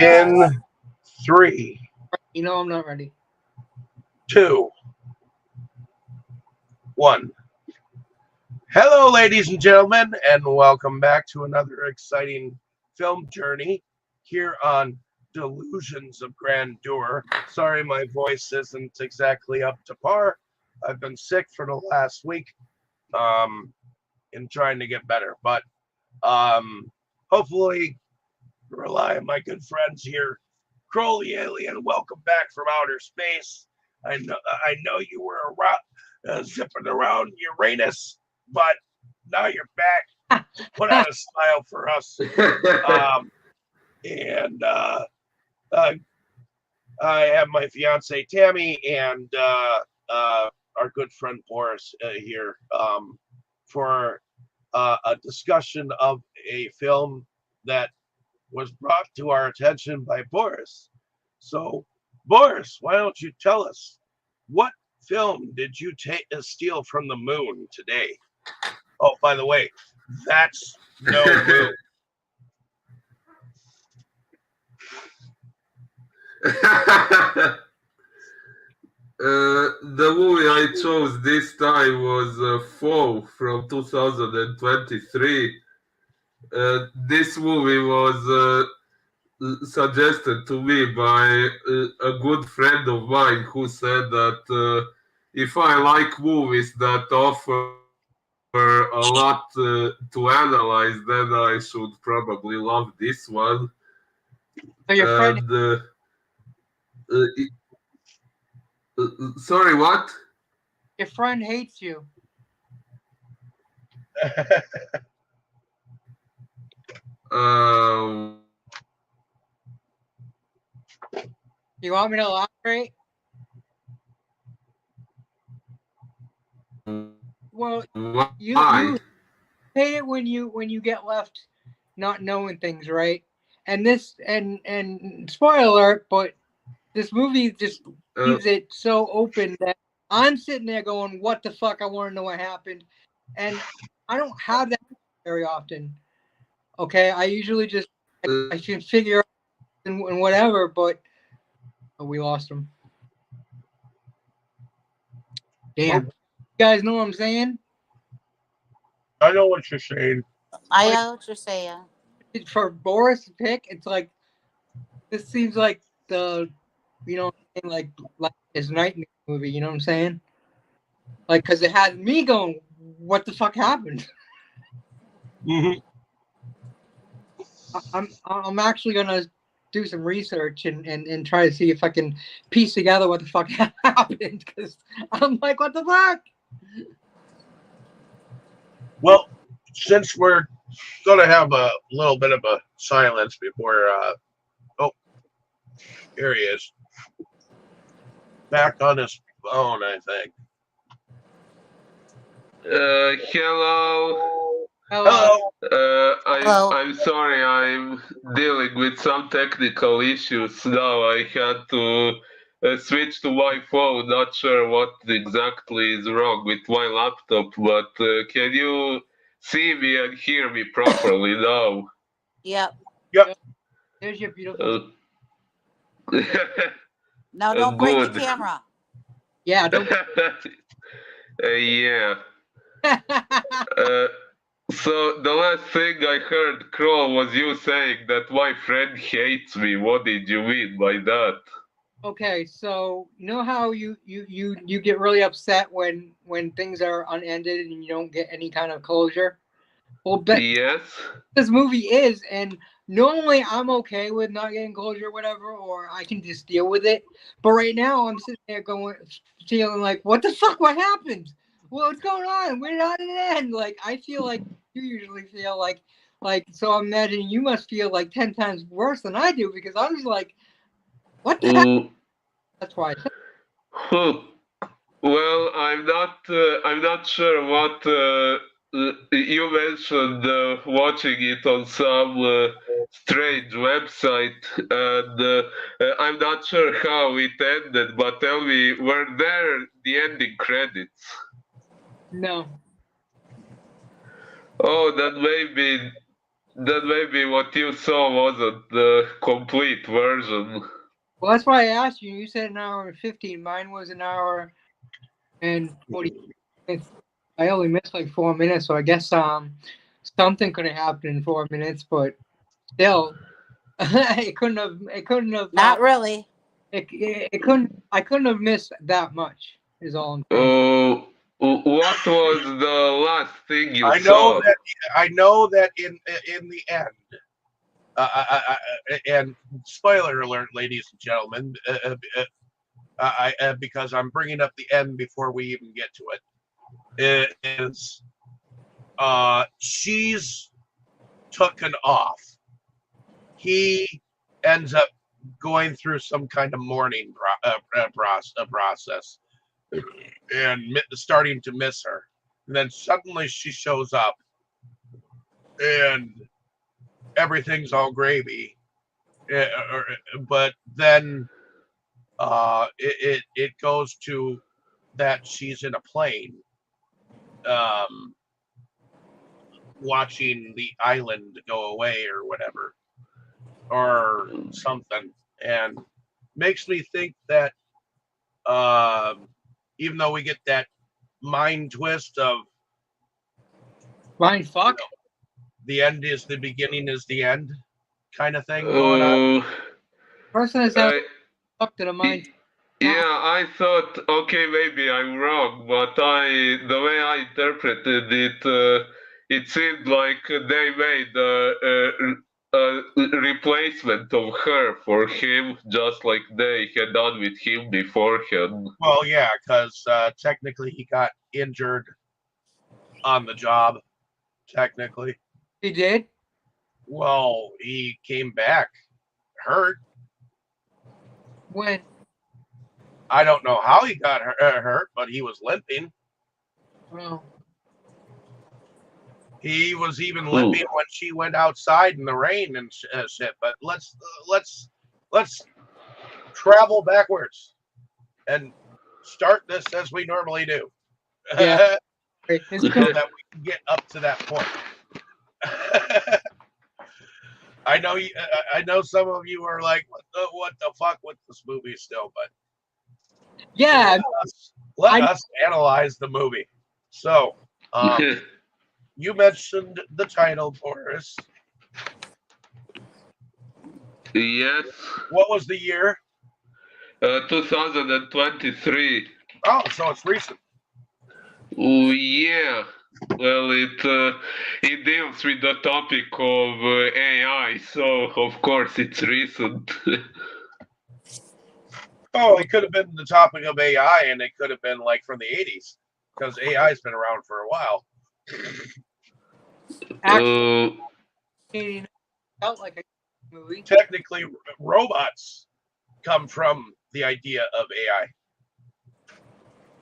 In 3, You know I'm not ready. 2, 1. Hello, ladies and gentlemen, and welcome back to another exciting film journey here on Delusions of Grandeur. Sorry, my voice isn't exactly up to par. I've been sick for the last week, and trying to get better, but hopefully rely on my good friends here. Crowley Alien, welcome back from outer space. I know you were around, zipping around Uranus, but now you're back. Put on a smile for us. And I have my fiance Tammy and our good friend Boris here for a discussion of a film that was brought to our attention by Boris. So, Boris, why don't you tell us what film did you steal from the moon today? Oh, by the way, that's no moon. The movie I chose this time was Fall from 2023. This movie was suggested to me by a good friend of mine who said that if I like movies that offer a lot to analyze, then I should probably love this one. So your friend, And sorry, what? your friend hates you. You want me to elaborate? Well, you hate it when you get left not knowing things, right? And this and spoiler alert, but this movie just leaves it so open that I'm sitting there going, "What the fuck? I want to know what happened," and I don't have that very often. Okay, I usually just I can figure out and whatever, but we lost him. Damn, you guys know what I'm saying? I know what you're saying. I know what you're saying. For Boris to pick, it's like this seems like the like his nightmare movie. You know what I'm saying? Like, because it had me going, "What the fuck happened?" Mm-hmm. I'm actually gonna do some research and try to see if I can piece together what the fuck happened, because I'm like, what the fuck? Well, since we're gonna have a little bit of a silence before here he is. Back on his phone, I think. Hello. Hello. I'm sorry, I'm dealing with some technical issues now. I had to switch to my phone. Not sure what exactly is wrong with my laptop, but can you see me and hear me properly now? Yep. There's your beautiful. No, don't break the camera. Yeah, don't. Yeah. So the last thing I heard, Kroll, was you saying that my friend hates me. What did you mean by that? Okay, so you know how you get really upset when things are unended and you don't get any kind of closure? Well, yes. This movie is, and normally I'm okay with not getting closure or whatever, or I can just deal with it. But right now I'm sitting there feeling like, what the fuck? What happened? What's going on? Where did it end? Like, I feel like you usually feel like, so I'm imagining you must feel like 10 times worse than I do, because I'm just like, what the heck? That's why. Well, I'm not sure what you mentioned watching it on some strange website, and I'm not sure how it ended. But tell me, were there the ending credits? No. Oh, then maybe then maybe what you saw wasn't the complete version. Well, that's why I asked you. You said an hour and 15. Mine was an hour and 40 minutes. I only missed like 4 minutes, so I guess something could have happened in 4 minutes, but still, it couldn't have. It couldn't have. Not really. It couldn't. I couldn't have missed that much. Is all I'm saying. What was the last thing you I saw? know that in the end, and spoiler alert, ladies and gentlemen, because I'm bringing up the end before we even get to it, is she's taken off. He ends up going through some kind of mourning process and starting to miss her. And then suddenly she shows up and everything's all gravy. But then it goes to that she's in a plane watching the island go away or whatever or something, and makes me think that even though we get that mind twist of Mind fuck. the end is the beginning is the end kind of thing going on. Person has had fucked in a mind. Yeah, I thought, okay, maybe I'm wrong, but the way I interpreted it, it seemed like they made a replacement of her for him, just like they had done with him beforehand. Well, yeah, because technically he got injured on the job. Technically, He did. well, he came back hurt. When? I don't know how he got hurt, but he was limping. Oh. He was even limping when she went outside in the rain and shit. But let's travel backwards and start this as we normally do. Yeah. So that we can get up to that point. I know you. I know some of you are like, "What the fuck with this movie?" Still, but yeah, let us analyze the movie. So, you mentioned the title, Boris. Yes. What was the year? 2023. Oh, so it's recent. Oh, yeah. Well, it deals with the topic of AI, so of course it's recent. Oh, it could have been the topic of AI, and it could have been like from the 80s, because AI's been around for a while. Actually, felt like a movie. Technically, robots come from the idea of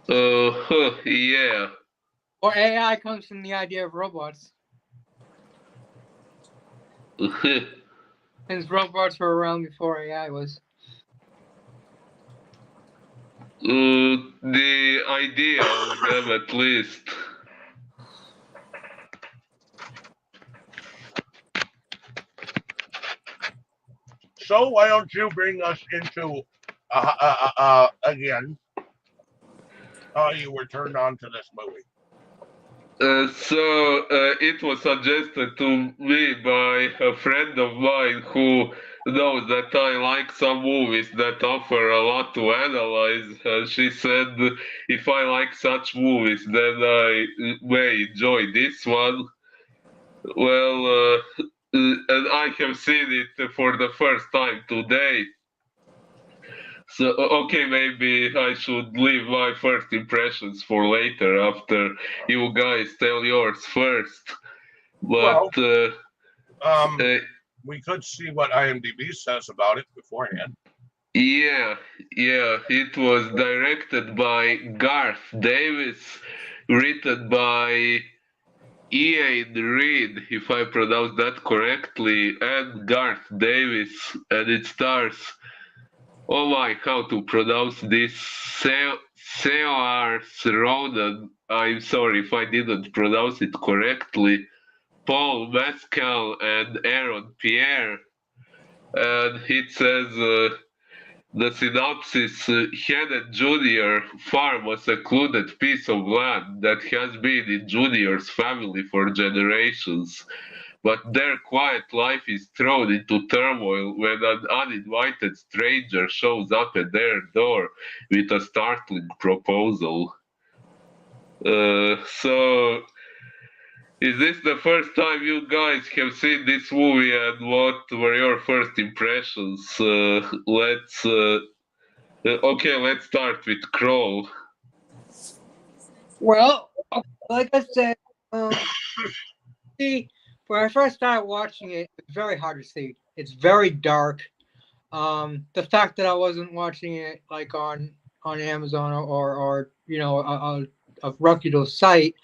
AI. Yeah. Or AI comes from the idea of robots. Since robots were around before AI was. The idea of them, at least. So why don't you bring us into again how you were turned on to this movie? So it was suggested to me by a friend of mine who knows that I like some movies that offer a lot to analyze. She said if I like such movies, then I may enjoy this one. Well, and I have seen it for the first time today. So, okay, maybe I should leave my first impressions for later after you guys tell yours first. But, we could see what IMDb says about it beforehand. Yeah, it was directed by Garth Davis, written by Ian Reed, if I pronounce that correctly, and Garth Davis, and it stars, oh my, how to pronounce this, Saoirse Ronan. I'm sorry if I didn't pronounce it correctly, Paul Mescal and Aaron Pierre, and it says the synopsis: Hennet Jr. farm a secluded piece of land that has been in Junior's family for generations. But their quiet life is thrown into turmoil when an uninvited stranger shows up at their door with a startling proposal. So, is this the first time you guys have seen this movie, and what were your first impressions? Okay, let's start with Crawl. Well, okay, like I said, see, when I first started watching it, it's very hard to see. It's very dark. The fact that I wasn't watching it like on Amazon or a reputable site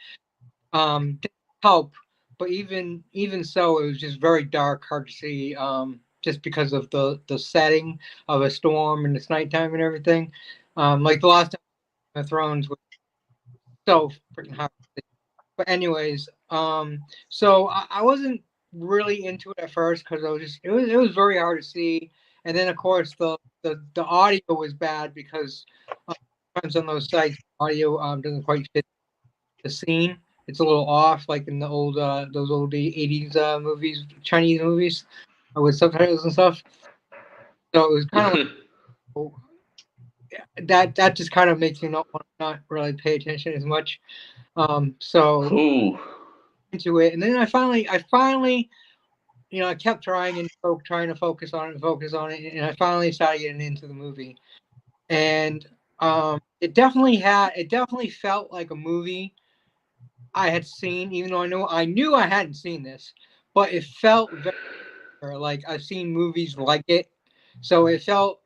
didn't help. But even so, it was just very dark, hard to see. Just because of the setting of a storm and it's nighttime and everything. Like the last time Game of Thrones was so freaking hard. But anyways, so I wasn't really into it at first because it was very hard to see, and then of course the audio was bad because sometimes on those sites audio doesn't quite fit the scene. It's a little off, like in the old those old '80s movies, Chinese movies, with subtitles and stuff. So it was kind of like that just kind of makes me not really pay attention as much. So Ooh. into it, and then I finally, I kept trying and trying to focus on it and focus on it, and I finally started getting into the movie, and it definitely felt like a movie I had seen, even though I knew I hadn't seen this, but it felt very like I've seen movies like it, so it felt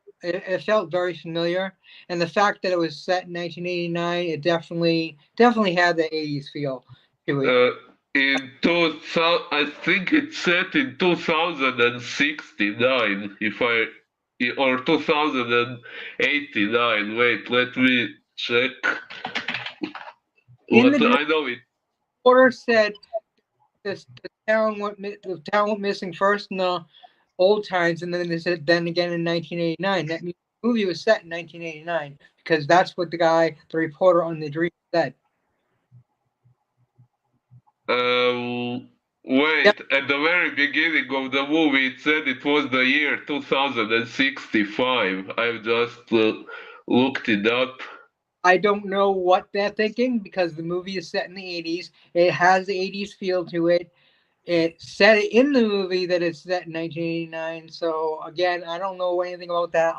very familiar, and the fact that it was set in 1989, it definitely had the 80s feel to it. In 2000, I think it's set in 2069, if I or 2089. Wait, let me check. In But the I know it. reporter said the town went missing first in the old times, and then they said then again in 1989. That means the movie was set in 1989 because that's what the reporter on the Dream said. Wait, Yep. at the very beginning of the movie, it said it was the year 2065. I've just looked it up. I don't know what they're thinking because the movie is set in the 80s. It has the 80s feel to it. It said it in the movie that it's set in 1989. So again, I don't know anything about that.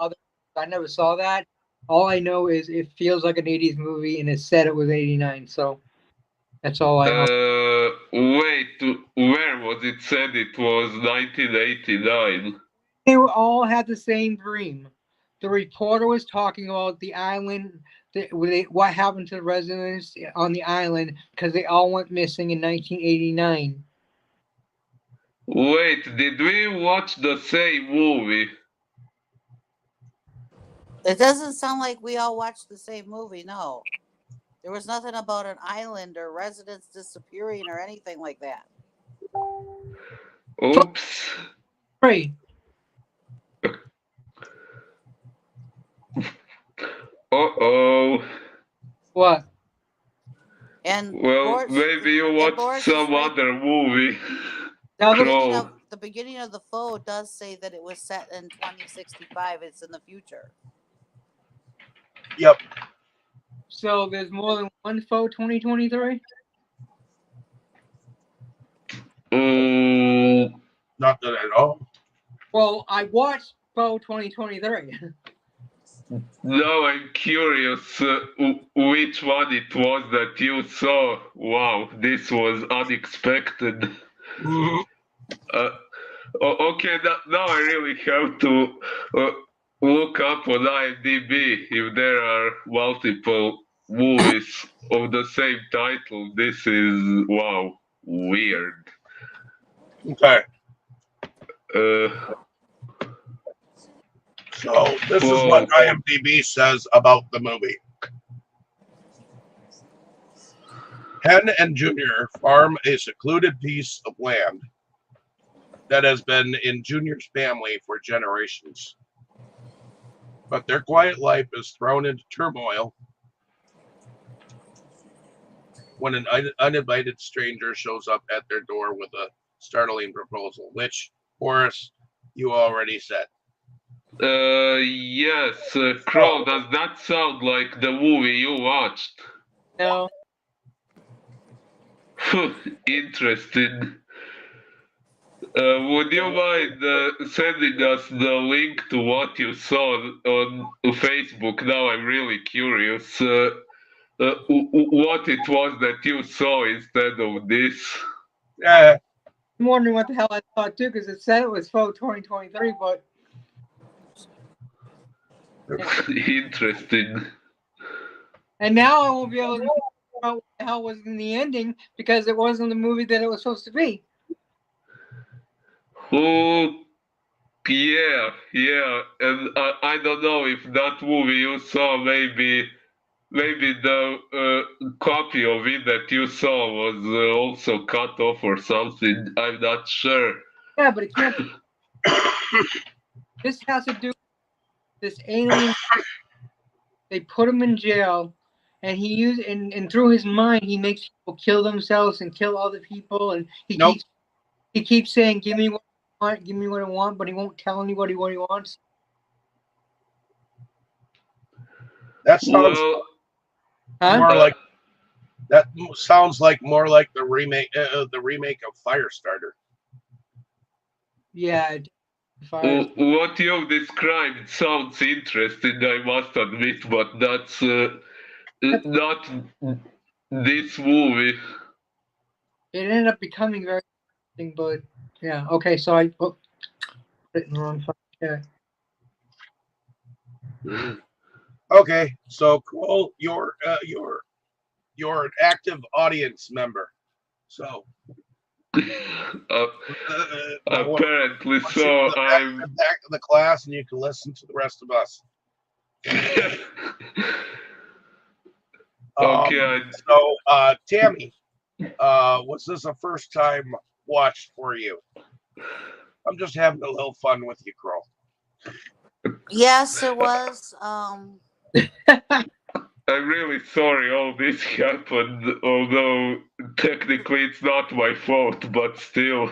I never saw that. All I know is it feels like an 80s movie, and it said it was 89. So that's all I. Wait, where was it said it was 1989? They all had the same dream. The reporter was talking about the island, what happened to the residents on the island because they all went missing in 1989. Wait, did we watch the same movie? It doesn't sound like we all watched the same movie. No, there was nothing about an island or residents disappearing or anything like that. Oops. Right. Uh-oh. What? And Well, Boris, maybe you and watched Boris is some right. other movie. Now, Crow. The beginning of the foe does say that it was set in 2065. It's in the future. Yep. So there's more than one foe 2023? Not that I know. Well, I watched foe 2023. Now I'm curious which one it was that you saw. Wow, this was unexpected. Mhm. Okay, now I really have to look up on IMDb if there are multiple movies of the same title. This is, wow, weird. Okay. Uh, So this is what Whoa. IMDb says about the movie. Hen and Junior farm a secluded piece of land that has been in Junior's family for generations. But their quiet life is thrown into turmoil when an uninvited stranger shows up at their door with a startling proposal, which, Horace, you already said. Yes, Crow, does that sound like the movie you watched? No. Interesting. Would you mind sending us the link to what you saw on Facebook? Now I'm really curious what it was that you saw instead of this. Yeah, I'm wondering what the hell I thought too, because it said it was fall 2023, but Interesting. and now I won't be able to figure out what the hell was in the ending because it wasn't the movie that it was supposed to be. Oh, yeah. And I don't know if that movie you saw, maybe the copy of it that you saw was also cut off or something. I'm not sure. Yeah, but it can't. This has to do with this alien. They put him in jail, and he used and through his mind he makes people kill themselves and kill other people, and Nope. he keeps saying, "Give me what I want, give me what I want," but he won't tell anybody what he wants. that sounds Well, more like that sounds like more like the remake of Firestarter. Yeah. Fire. what you've described sounds interesting, I must admit, but that's not this movie. It ended up becoming very interesting, but yeah. Okay, so I put it in the wrong chat. Okay, so Cole, you're an active audience member. So Apparently once you so. go I'm back to the class, and you can listen to the rest of us. okay. So, Tammy, was this a first time watch for you? I'm just having a little fun with you, Crow. Yes, it was. I'm really sorry all this happened, although technically it's not my fault, but still.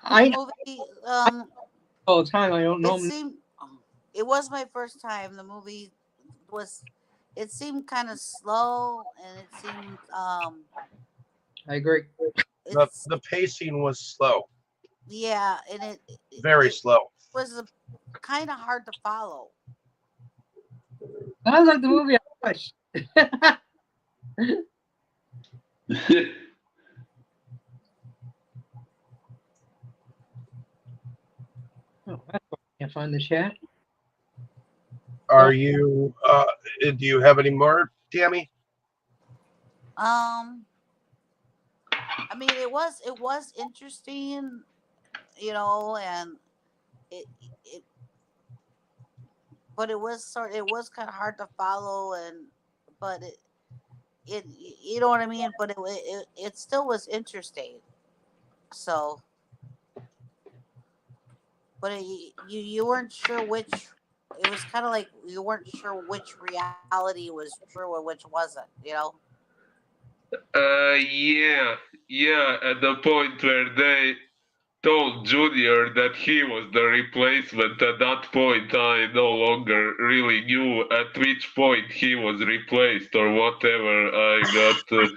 I The movie. all the time. I don't know. It was my first time. The movie was. It seemed kind of slow, and it seemed. I agree. It's The pacing was slow, yeah, and very it slow. was kind of hard to follow. Sounds like the movie I watched. Oh, that's why I can't find the chat. Are you? Do you have any more, Tammy? I mean, it was interesting, and it it, but it was kind of hard to follow, but you know what I mean. But it still was interesting. So, but you weren't sure which. It was kind of like you weren't sure which reality was true and which wasn't. Yeah. At the point where they told Junior that he was the replacement, at that point I no longer really knew at which point he was replaced or whatever. I got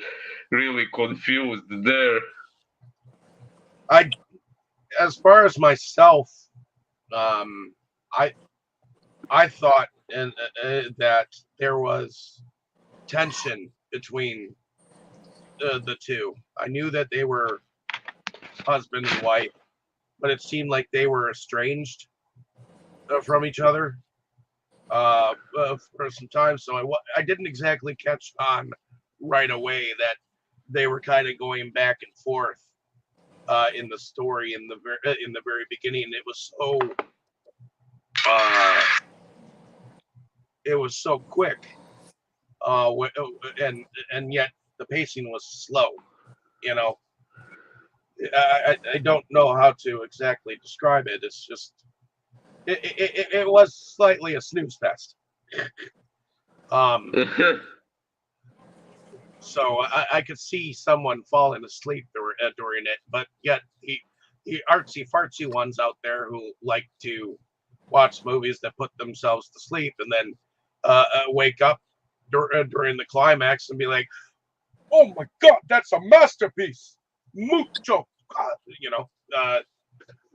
really confused there. As far as myself, um, I thought that there was tension between the two. I knew that they were husband and wife, but it seemed like they were estranged from each other for some time. So I didn't exactly catch on right away that they were kind of going back and forth in the story in the very beginning. It was so quick, and yet the pacing was slow. You know, I don't know how to exactly describe it. It's just it was slightly a snooze fest. So I could see someone falling asleep during it, but yet he artsy fartsy ones out there who like to watch movies that put themselves to sleep and then wake up during the climax and be like, "Oh my God, that's a masterpiece, mucho." You know,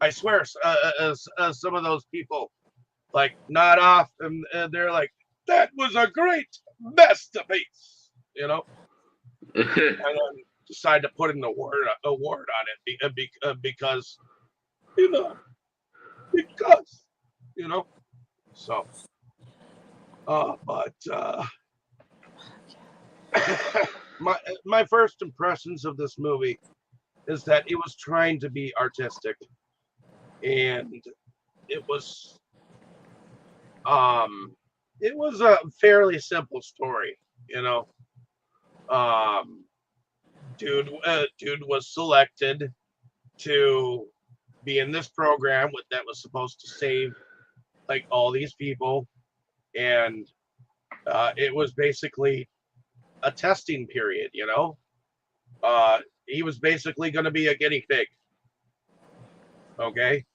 I swear, some of those people like nod off and they're like, "That was a great masterpiece," you know. And then decide to put in a word on it because you know because you know so but my first impressions of this movie is that it was trying to be artistic, and it was um it was a fairly simple story, you know. um dude was selected to be in this program that was supposed to save like all these people, and it was basically a testing period, you know. He was basically going to be a guinea pig, okay.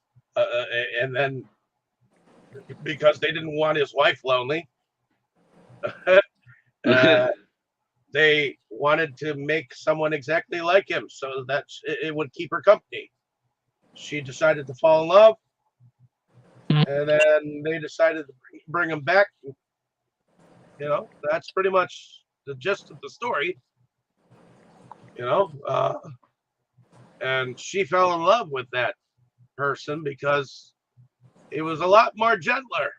And then because they didn't want his wife lonely, they wanted to make someone exactly like him so that it would keep her company. She decided to fall in love, and then they decided to bring him back. You know, that's pretty much the gist of the story. You know, and she fell in love with that person because it was a lot more gentler.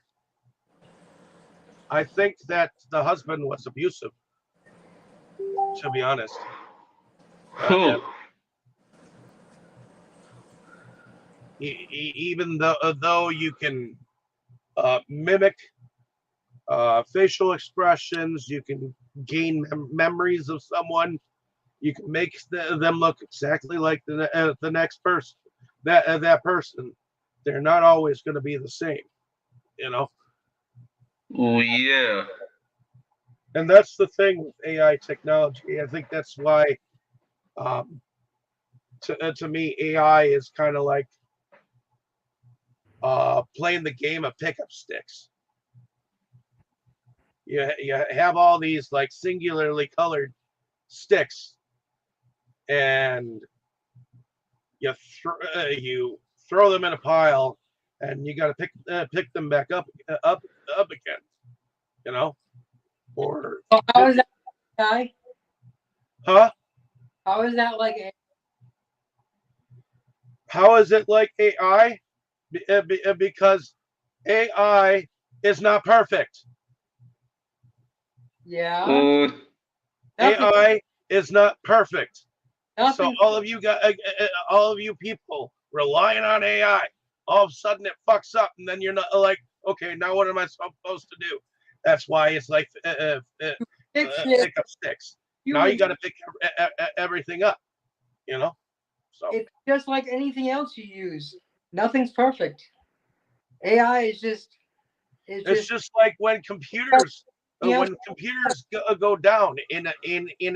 I think that the husband was abusive, to be honest. And even though you can mimic facial expressions, you can gain memories of someone, you can make them look exactly like the next person, that person. They're not always going to be the same, you know. Oh yeah. And that's the thing with AI technology. I think that's why, um, to me, AI is kind of like playing the game of pickup sticks. You have all these like singularly colored sticks, and you throw them in a pile, and you got to pick them back up again, you know. Or So how is that AI? huh? How is that like? How is it like AI? Because AI is not perfect. Yeah. Nothing. AI is not perfect. So Nothing. all of you people relying on AI, all of a sudden it fucks up, and then you're not like, okay, now what am I supposed to do? That's why it's like Fix it. pick up sticks. Now you got to pick everything up, you know. So It's just like anything else you use. Nothing's perfect. AI is just. it's just like when computers go down in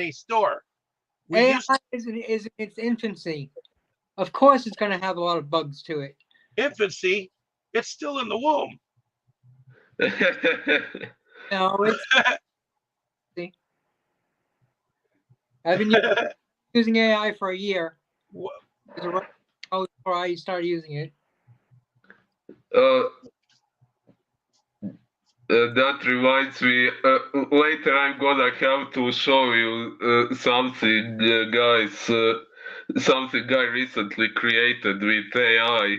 a store. We AI used is in its infancy. Of course, it's going to have a lot of bugs to it. infancy. It's still in the womb. No, it's. See, I've been using AI for a year. Before I started using it. That reminds me. Later, I'm gonna have to show you something, guys. Something I recently created with AI.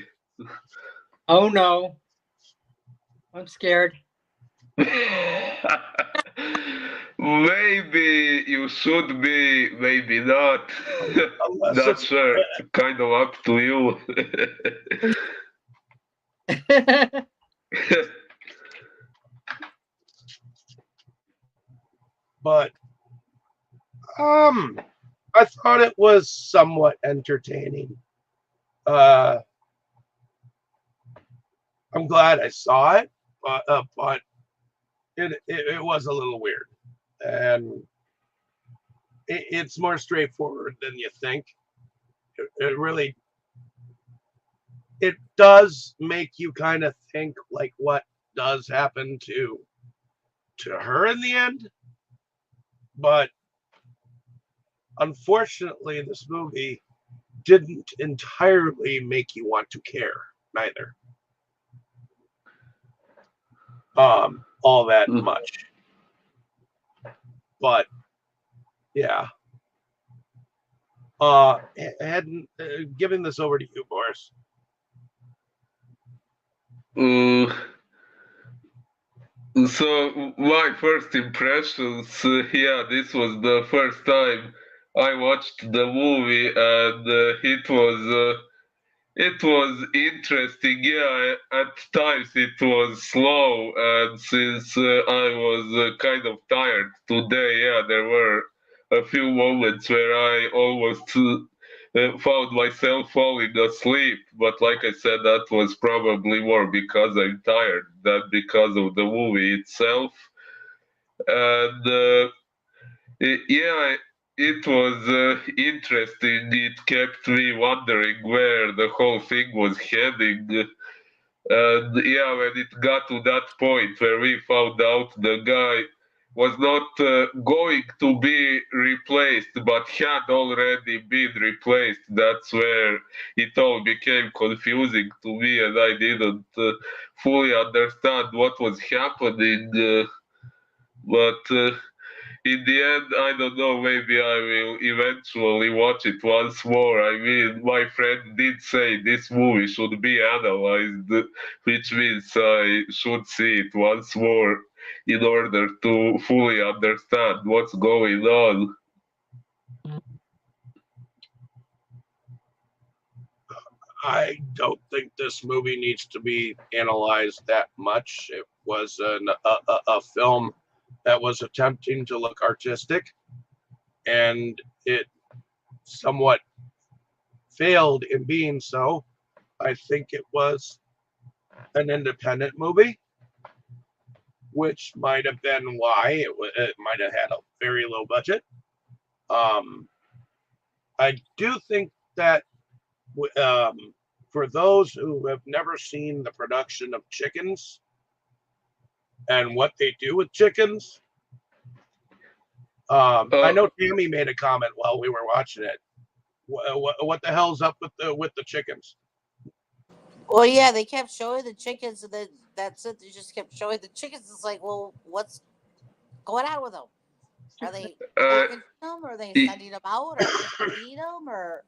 Oh no, I'm scared. Maybe you should be, maybe not. Not sure. It's kind of up to you. But I thought it was somewhat entertaining. I'm glad I saw it, but it was a little weird, and it's more straightforward than you think. It really, it does make you kind of think like what does happen to her in the end, but unfortunately this movie didn't entirely make you want to care neither, all that much. But yeah, giving this over to you, Boris. So my first impressions, yeah, this was the first time I watched the movie, and it was interesting. Yeah, at times it was slow, and since I was kind of tired today, yeah, there were a few moments where I almost found myself falling asleep. But like I said, that was probably more because I'm tired than because of the movie itself. And yeah, it was interesting. It kept me wondering where the whole thing was heading. And yeah, when it got to that point where we found out the guy was not going to be replaced, but had already been replaced, that's where it all became confusing to me, and I didn't fully understand what was happening. But in the end, I don't know, maybe I will eventually watch it once more. I mean, my friend did say this movie should be analyzed, which means I should see it once more in order to fully understand what's going on. I don't think this movie needs to be analyzed that much. It was a film that was attempting to look artistic, and it somewhat failed in being so. I think it was an independent movie, which might have been why it might have had a very low budget. I do think that for those who have never seen the production of chickens and what they do with chickens, I know Tammy made a comment while we were watching it. What the hell's up with the chickens? Well, yeah, they kept showing the chickens, and then that's it. They just kept showing the chickens. It's like, well, what's going on with them? Are they packaging them? Or are they sending them out? Or are they feeding them? Or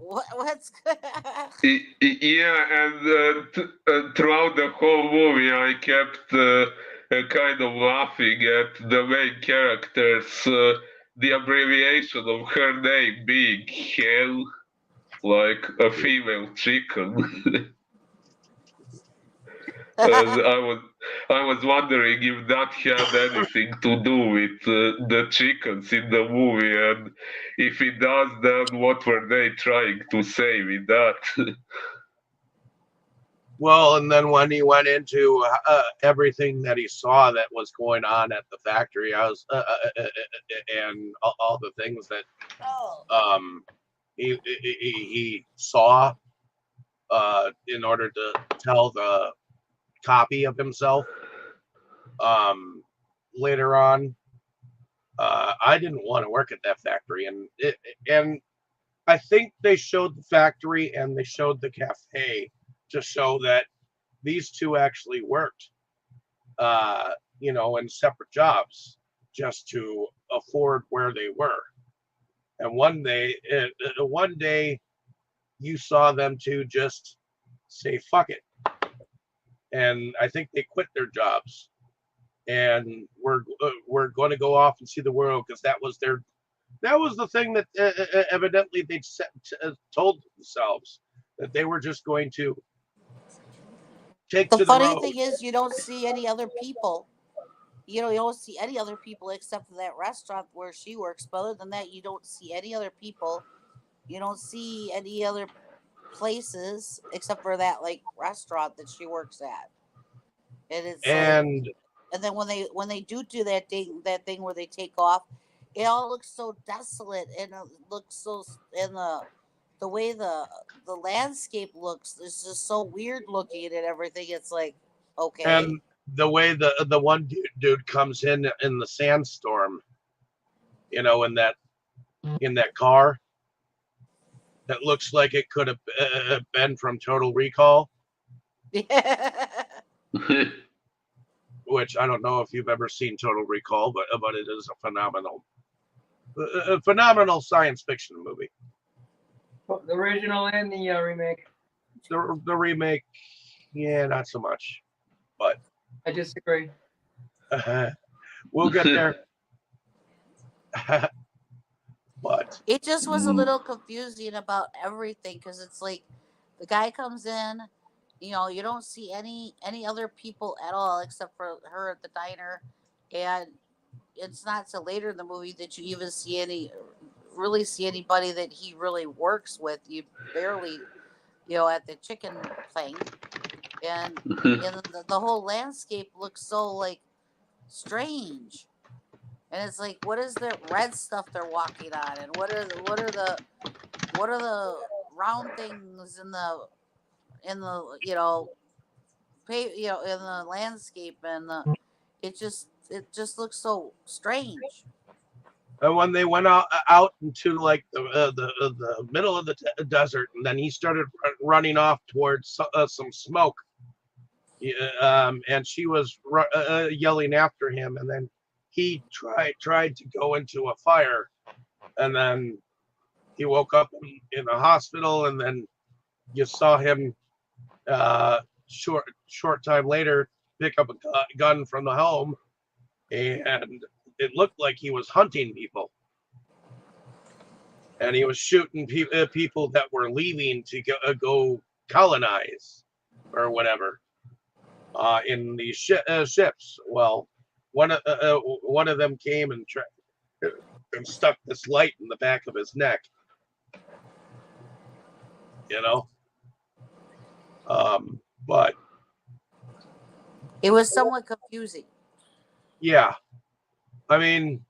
what's yeah, and throughout the whole movie, I kept kind of laughing at the main characters, the abbreviation of her name being Hell, like a female chicken. And I was wondering if that had anything to do with the chickens in the movie, and if it does, then what were they trying to say with that? Well, and then when he went into everything that he saw that was going on at the factory, and all the things that he saw in order to tell the copy of himself later on. I didn't want to work at that factory, and I think they showed the factory and they showed the cafe to show that these two actually worked, in separate jobs just to afford where they were. And one day, you saw them two just say "fuck it," and I think they quit their jobs and we're going to go off and see the world because that was the thing that evidently they'd told themselves, that they were just going to take the to the funny road. thing is, you don't see any other people you don't see any other people except for that restaurant where she works. But other than that, you don't see any other people. You don't see any other places except for that like restaurant that she works at. And it's like, And and then when they do that thing where they take off, it all looks so desolate, and it looks so, and the way the landscape looks is just so weird looking and everything. It's like, okay. and the way the one dude comes in the sandstorm, in that car that looks like it could have been from Total Recall, which I don't know if you've ever seen Total Recall, but it is a phenomenal science fiction movie. The original and the remake. The remake, yeah, not so much, but I disagree. we'll get there. But It just was a little confusing about everything, because it's like the guy comes in, you don't see any other people at all except for her at the diner, and it's not till later in the movie that you even really see anybody that he really works with. You barely, at the chicken thing, and the whole landscape looks so like strange. And it's like, what is the red stuff they're walking on, and what are the round things in the in the landscape, and it just looks so strange. when they went out into like the middle of the desert, and then he started running off towards some smoke, and she was yelling after him, and then he tried to go into a fire, and then he woke up in a hospital, and then you saw him short time later pick up a gun from the home, and it looked like he was hunting people, and he was shooting people that were leaving to go colonize or whatever in these ships. Well, one of them came and stuck this light in the back of his neck. But It was somewhat confusing. yeah, I mean,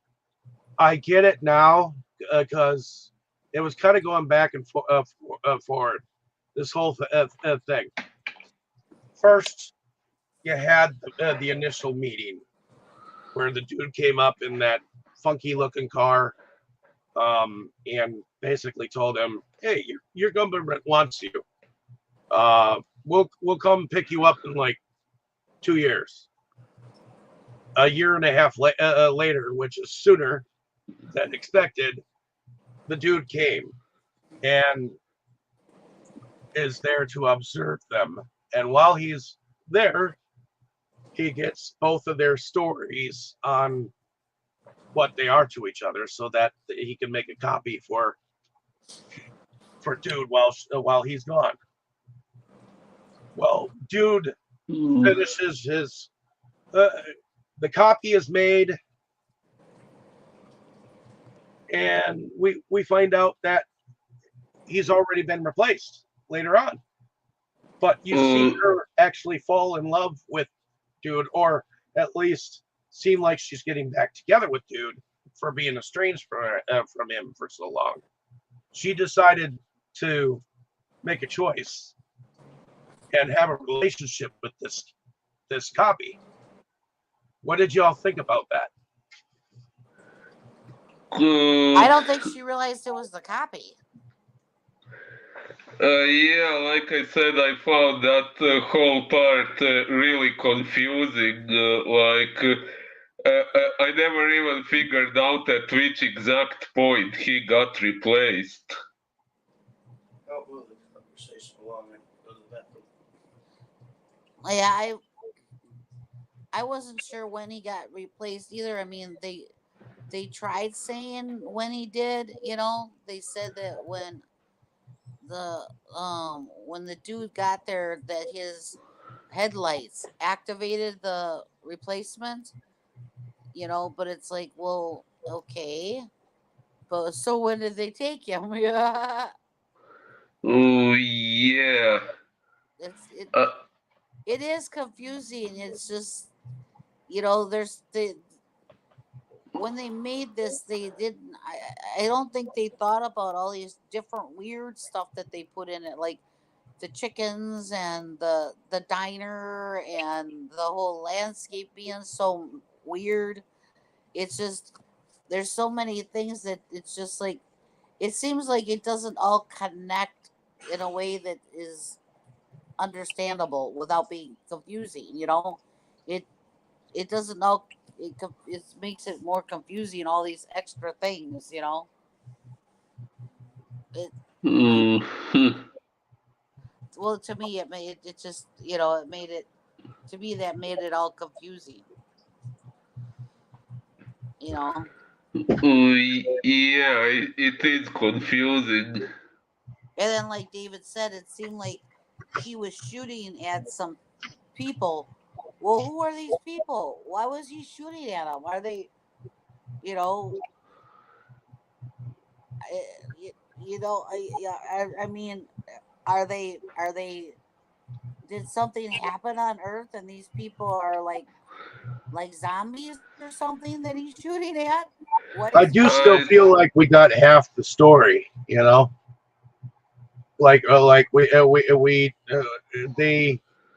I get it now because it was kind of going back and forward. This whole thing. First, you had the initial meeting where the dude came up in that funky looking car, and basically told him, "Hey, your government wants you. We'll come pick you up in like 2 years." A year and a half later, which is sooner than expected, the dude came and is there to observe them. And while he's there, he gets both of their stories on what they are to each other, so that he can make a copy for dude while he's gone. Well, dude finishes his the copy is made, and we find out that he's already been replaced later on. But you see her actually fall in love with dude, or at least seem like she's getting back together with dude for being estranged from him for so long. She decided to make a choice and have a relationship with this copy. What did y'all think about that? I don't think she realized it was the copy. Yeah, like I said, I found that whole part really confusing. I never even figured out at which exact point he got replaced. Yeah, I wasn't sure when he got replaced either. I mean, they tried saying when he did. They said that when the dude got there, that his headlights activated the replacement, But it's like, well, okay, but so when did they take him? Yeah, Oh yeah. it's it Uh, it is confusing. It's just there's the when they made this, they didn't. I don't think they thought about all these different weird stuff that they put in it, like the chickens and the diner and the whole landscape being so weird. It's just there's so many things that it's just like it seems like it doesn't all connect in a way that is understandable without being confusing. It it doesn't all it makes it more confusing. All these extra things. It mm, well to me it made it just it made it to me that made it all confusing. You know. oh, yeah, it is confusing. And then, like David said, it seemed like he was shooting at some people. Well, who are these people? Why was he shooting at them? Are they, you know, I, yeah, I mean, are they? Did something happen on Earth and these people are like zombies or something that he's shooting at? What I is do going still I feel like we got half the story,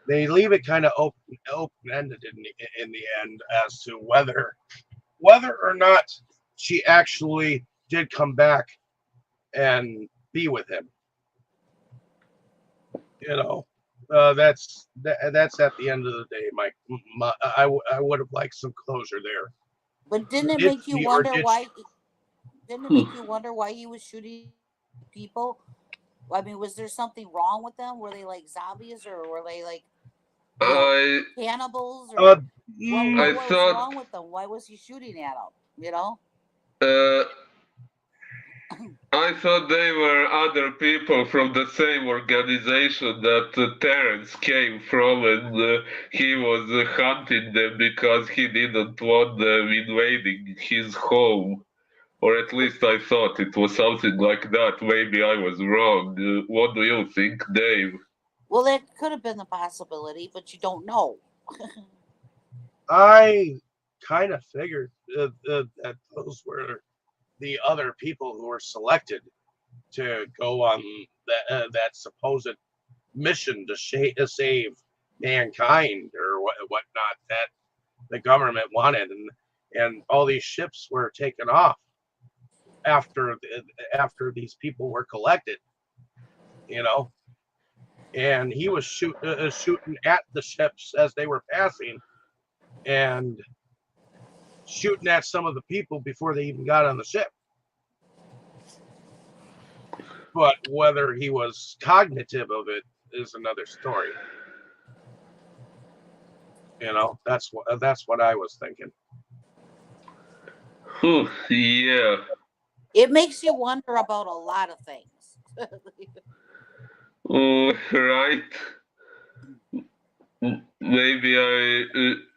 they leave it kind of open ended in the end as to whether or not she actually did come back and be with him. You know, that's at the end of the day. I would have liked some closure there. But didn't it Did make you she or wonder did she? why? Didn't it make you wonder why he was shooting people? I mean, was there something wrong with them? Were they like zombies, or were they like, I cannibals, Uh, or what? mm, I What was thought wrong with them? Why was he shooting at them? You know? uh, I thought they were other people from the same organization that Terence came from, and he was hunting them because he didn't want them invading his home. Or at least I thought it was something like that. Maybe I was wrong. What do you think, Dave? Well, that could have been the possibility, but you don't know. I kind of figured that those were the other people who were selected to go on that supposed mission to save mankind or whatnot that the government wanted, and all these ships were taken off after after these people were collected, you know, and he was shooting at the ships as they were passing and shooting at some of the people before they even got on the ship. But whether he was cognitive of it is another story. That's what I was thinking. Yeah. It makes you wonder about a lot of things. Right. Maybe I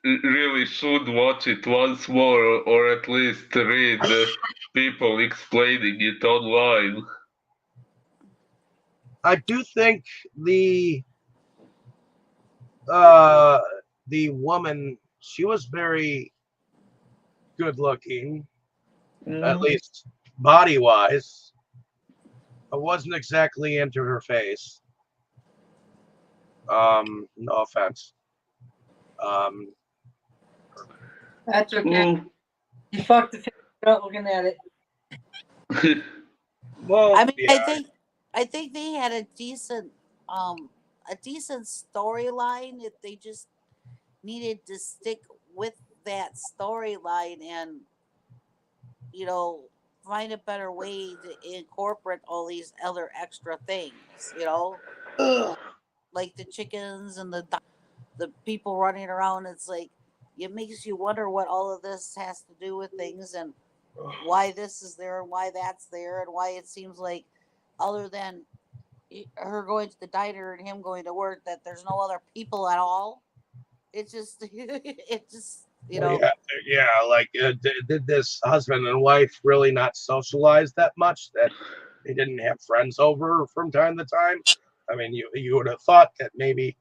really should watch it once more, or at least read people explaining it online. I do think uh the woman, she was very good looking, at least body wise. I wasn't exactly into her face. No offense. Um, That's okay. Mm. You fucked the face without looking at it. well, I mean, I yeah, think I think they had um a decent storyline if they just needed to stick with that storyline and you know find a better way to incorporate all these other extra things. Like the chickens and the people running around. It's like it makes you wonder what all of this has to do with things and why this is there and why that's there and why it seems like other than her going to the diner and him going to work that there's no other people at all. It just it just You Well, know, yeah. Like, did this husband and wife really not socialize that much that they didn't have friends over from time to time? I mean, you would have thought that maybe,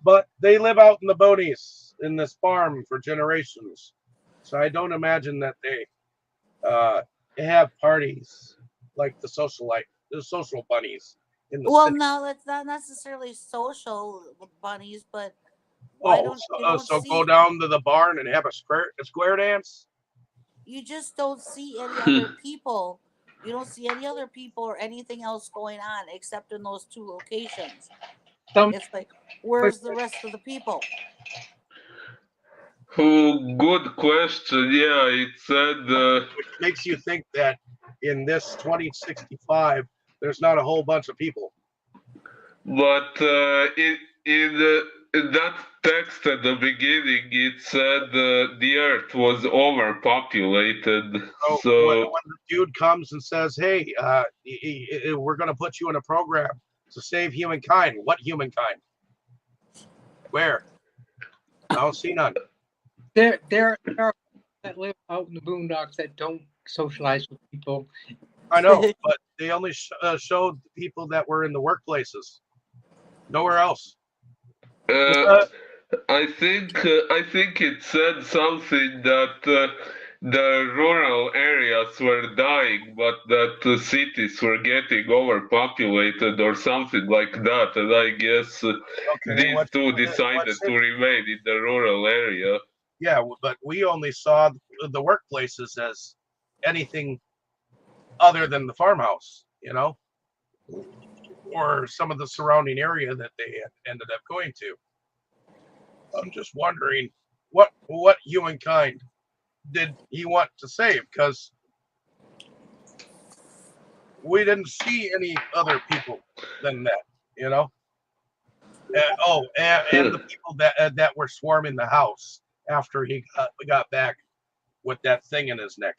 but they live out in the boonies in this farm for generations, so I don't imagine that uh, they have parties like the social bunnies in the well, city. no, that's not necessarily social bunnies, but why Oh, don't so, you don't so go see down to the barn and have a square dance. you just don't see any other people. You don't see any other people or anything else going on except in those two locations. Some It's like, where's the rest of the people? Oh, good question. Yeah, it said, Which makes you think that in this 2065, there's not a whole bunch of people. but in that text at the beginning, it said the Earth was overpopulated. So So, when the dude comes and says, "Hey, we're going to put you in a program to save humankind," what humankind? Where? I don't see none. there are that live out in the boondocks that don't socialize with people. I know, but they only showed the people that were in the workplaces. Nowhere else. uh, I think it said something that the rural areas were dying, but that the cities were getting overpopulated or something like that. And I guess Okay, these two decided what's to it? remain in the rural area. Yeah, but we only saw the workplaces as anything other than the farmhouse, or some of the surrounding area that they had ended up going to. I'm just wondering what humankind did he want to save? Because we didn't see any other people than that, you know. And the people that were swarming the house after he got back with that thing in his neck,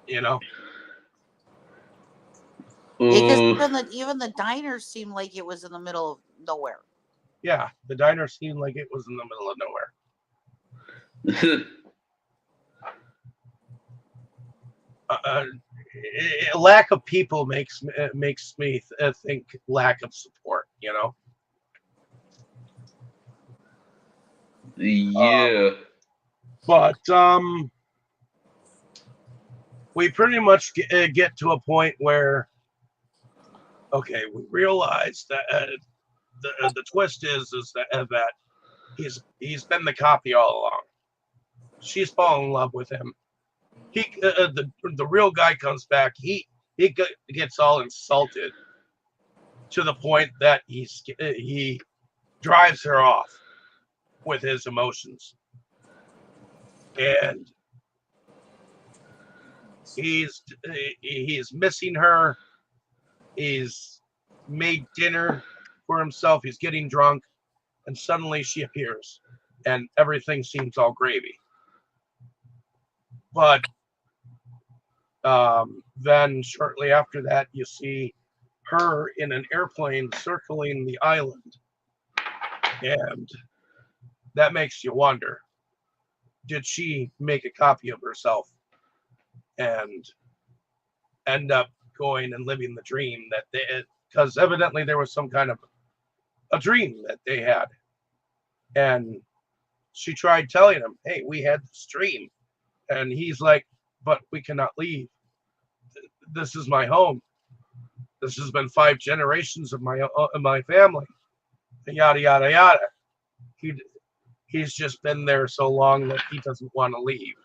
you know. Because Uh, even the diner seemed like it was in the middle of nowhere. Yeah, the diner seemed like it was in the middle of nowhere. Lack of people makes me think lack of support. yeah. But we pretty much get to a point where okay, we realize that the twist is that he's been the copy all along. She's fallen in love with him. The real guy comes back. He gets all insulted to the point that he drives her off with his emotions, and he's missing her. He's made dinner for himself. He's getting drunk, and suddenly she appears, and everything seems all gravy. But then shortly after that, you see her in an airplane circling the island, and that makes you wonder: did she make a copy of herself and end up going and living the dream that because evidently there was some kind of a dream that they had, and she tried telling him, "Hey, we had this dream," and he's like, "But we cannot leave. This is my home. This has been 5 generations of my family." Yada yada yada. He he's just been there so long that he doesn't want to leave,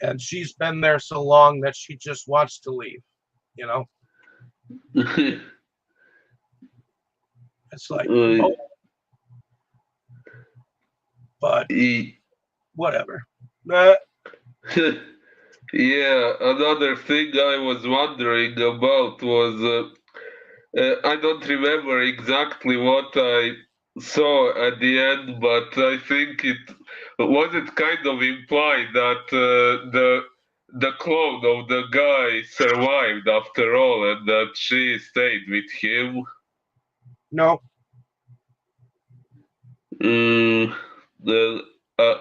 and she's been there so long that she just wants to leave. You know, it's like, Uh, oh, but y- whatever. yeah, another thing I was wondering about was I don't remember exactly what I saw at the end, but I think it kind of implied that the clone of the guy survived after all, and that she stayed with him. No, Mm, then, uh,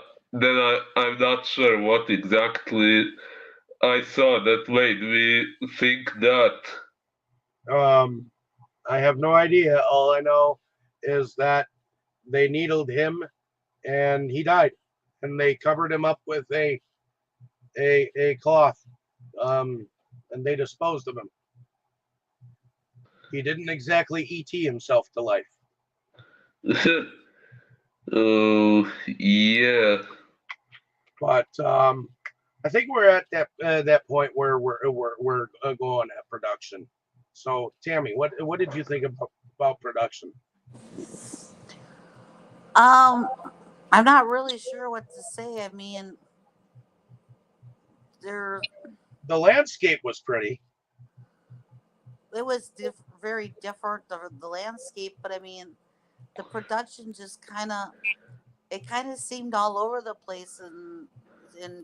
I'm not sure what exactly I saw that made me think that. I have no idea. All I know is that they needled him and he died, and they covered him up with a cloth, and they disposed of him. He didn't exactly ET himself to life. Oh, yeah. But I think we're at that point where we're going at production. So Tammy, what did you think about production? I'm not really sure what to say. I mean, there The landscape was pretty. it was very different the landscape, but I mean, the production just kind of seemed all over the place and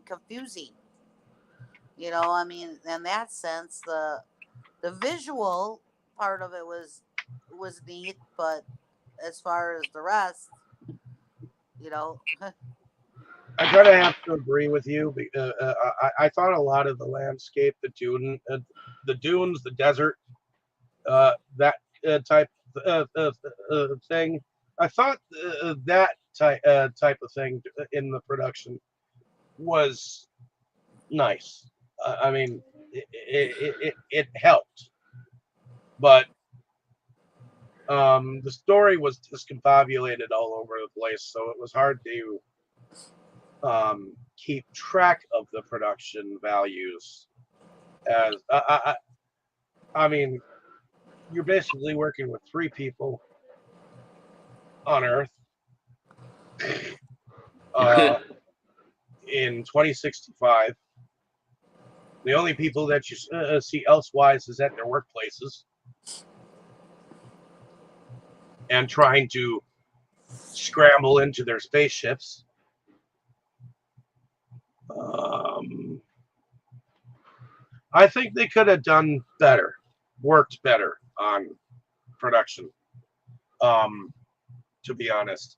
confusing. I mean, in that sense, the visual part of it was neat, but as far as the rest, you know, I kind of have to agree with you. I thought a lot of the landscape, the dunes, the desert, that type thing. I thought that type of thing in the production was nice. I mean, it helped, but the story was discombobulated all over the place, so it was hard to keep track of the production values. As I mean, you're basically working with three people on Earth uh, in 2065. The only people that you see elsewise is at their workplaces and trying to scramble into their spaceships. I think they could have done better, worked better on production. To be honest,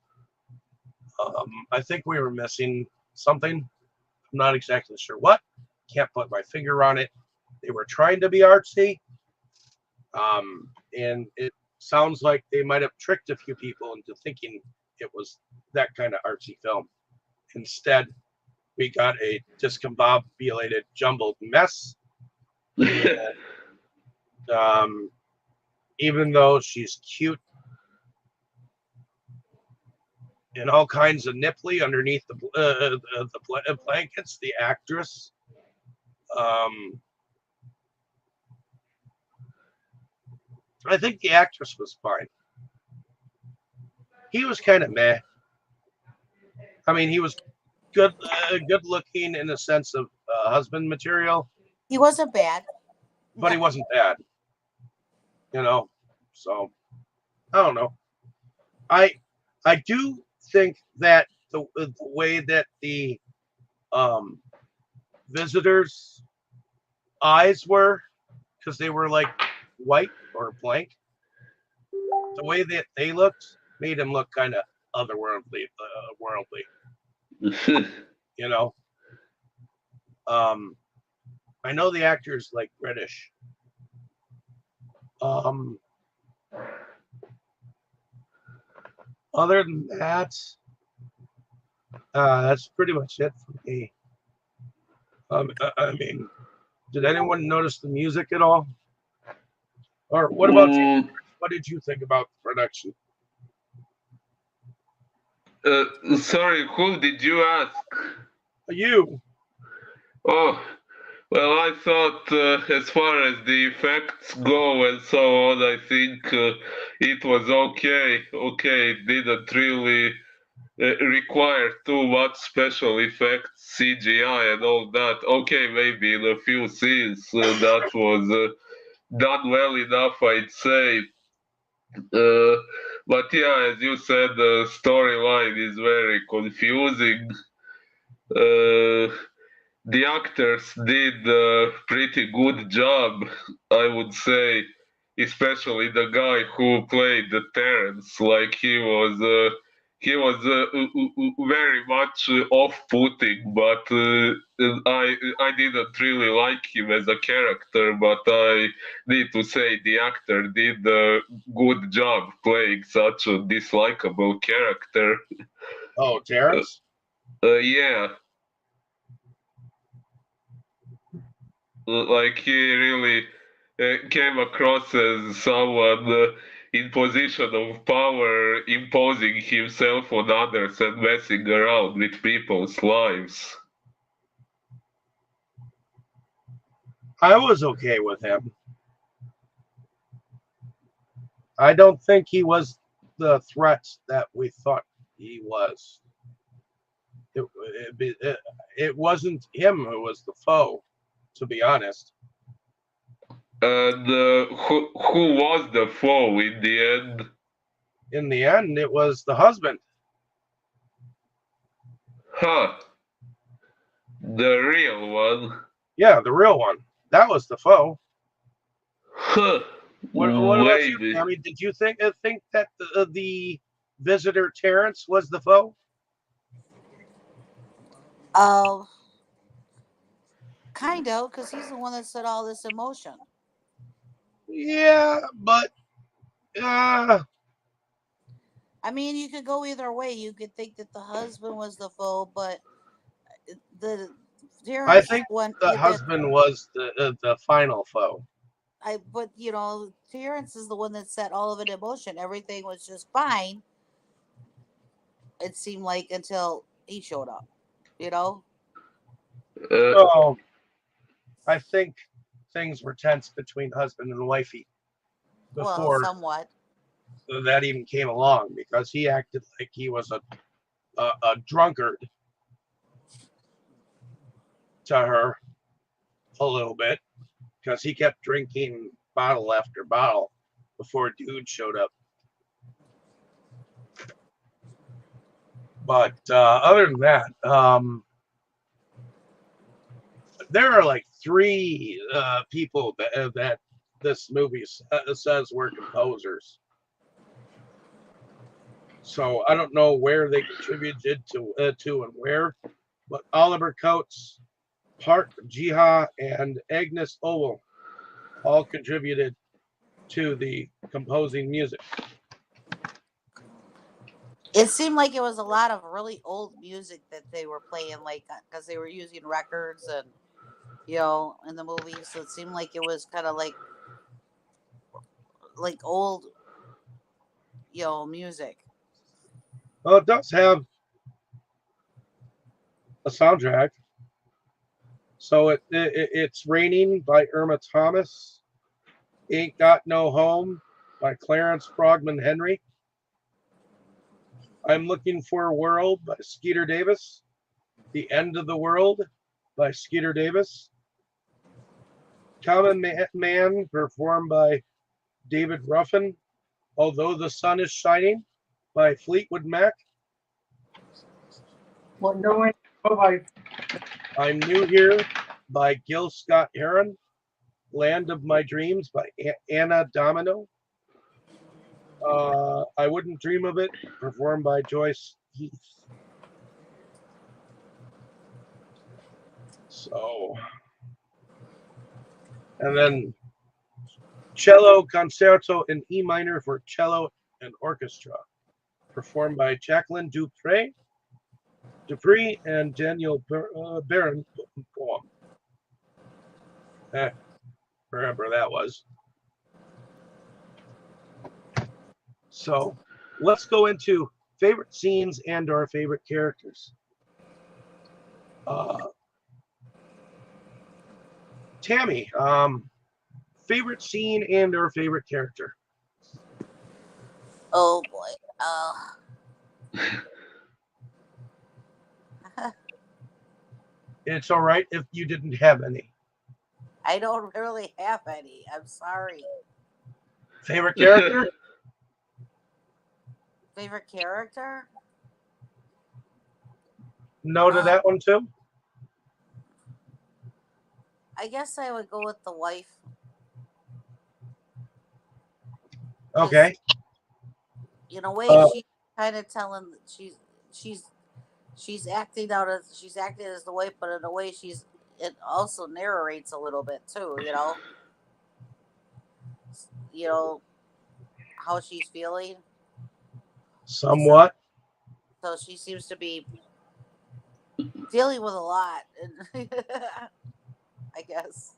I think we were missing something. I'm not exactly sure what. Can't put my finger on it. They were trying to be artsy, and it sounds like they might have tricked a few people into thinking it was that kind of artsy film. Instead, we got a discombobulated, jumbled mess. And, even though she's cute and all kinds of nipply underneath the blankets, the actress, I think the actress was fine. He was kind of meh. I mean, he was good looking in the sense of husband material, he wasn't bad. but he wasn't bad. So I don't know. I I do think that the way that the um, visitors' eyes were, because they were like white or blank, the way that they looked made him look kind of otherworldly, worldly. You know, I know the actor's like British. Other than that, that's pretty much it for me. I mean, did anyone notice the music at all? Or what about you? What did you think about the production? Sorry, who did you ask? You. Oh, well, I thought as far as the effects go and so on, I think it was okay. Okay, it didn't really require too much special effects, CGI, and all that. Okay, maybe in a few scenes that was done well enough, I'd say. But yeah, as you said, the storyline is very confusing. Uh, the actors did a pretty good job, I would say, especially the guy who played the Terrence. Like he was he was very much off-putting, but I didn't really like him as a character. But I need to say the actor did a good job playing such a dislikable character. Oh, Terrence? Yeah, like he really came across as someone in position of power, imposing himself on others and messing around with people's lives. I was okay with him. I don't think he was the threat that we thought he was. It wasn't him who was the foe, to be honest. And who was the foe in the end? In the end, it was the husband. Huh, the real one. Yeah, the real one. That was the foe. Huh, What about you, maybe. Tammy? Did you think that the visitor Terrence was the foe? Kind of, because he's the one that set all this in motion. Yeah, but I mean, you could go either way. You could think that the husband was the foe, but the I Terrence think one. the husband was the final foe. But Terrence is the one that set all of it in motion. Everything was just fine. It seemed like until he showed up. You know. So I think things were tense between husband and wifey Well, before somewhat. that even came along, because he acted like he was a drunkard to her a little bit, because he kept drinking bottle after bottle before dude showed up. But other than that, there are like three people that this movie says were composers. So I don't know where they contributed to and where, but Oliver Coates, Park Jiha, and Agnes Oval all contributed to the composing music. It seemed like it was a lot of really old music that they were playing, like because they were using records and in the movie. So it seemed like it was kind of like old music. Well, it does have a soundtrack. So it's Raining by Irma Thomas, Ain't Got No Home by Clarence Frogman Henry, I'm Looking for a World by Skeeter Davis, The End of the World by Skeeter Davis, Common Man performed by David Ruffin, Although the Sun is Shining by Fleetwood Mac, Well, no one. Oh, by I'm New Here by Gil Scott Heron, Land of My Dreams by Anna Domino, I Wouldn't Dream of It performed by Joyce Heath. So, and then Cello Concerto in E minor for cello and orchestra, performed by Jacqueline Dupree and Daniel Barron. Wherever that was. So let's go into favorite scenes and our favorite characters. Tammy, favorite scene and or favorite character? Oh boy. It's all right if you didn't have any. I don't really have any. I'm sorry. Favorite character? Favorite character? No to that one too? I guess I would go with the wife. Okay. In a way, she kind of telling that she's acting out as she's acting as the wife, but in a way it also narrates a little bit too. You know how she's feeling. Somewhat. So she seems to be dealing with a lot, I guess.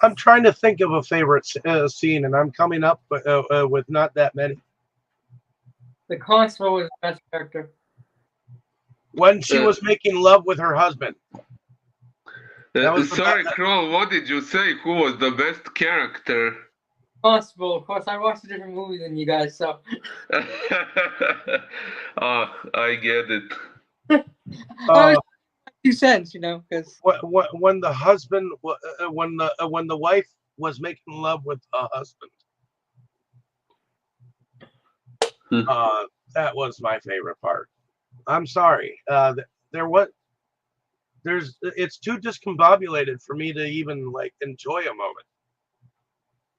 I'm trying to think of a favorite scene, and I'm coming up with not that many. The constable was the best character. When she was making love with her husband. Sorry, Kroll, what did you say? Who was the best character? Constable, of course. I watched a different movie than you guys, so. I get it. 2 cents, because when the husband, when the wife was making love with a husband, that was my favorite part. I'm sorry, it's too discombobulated for me to even like enjoy a moment.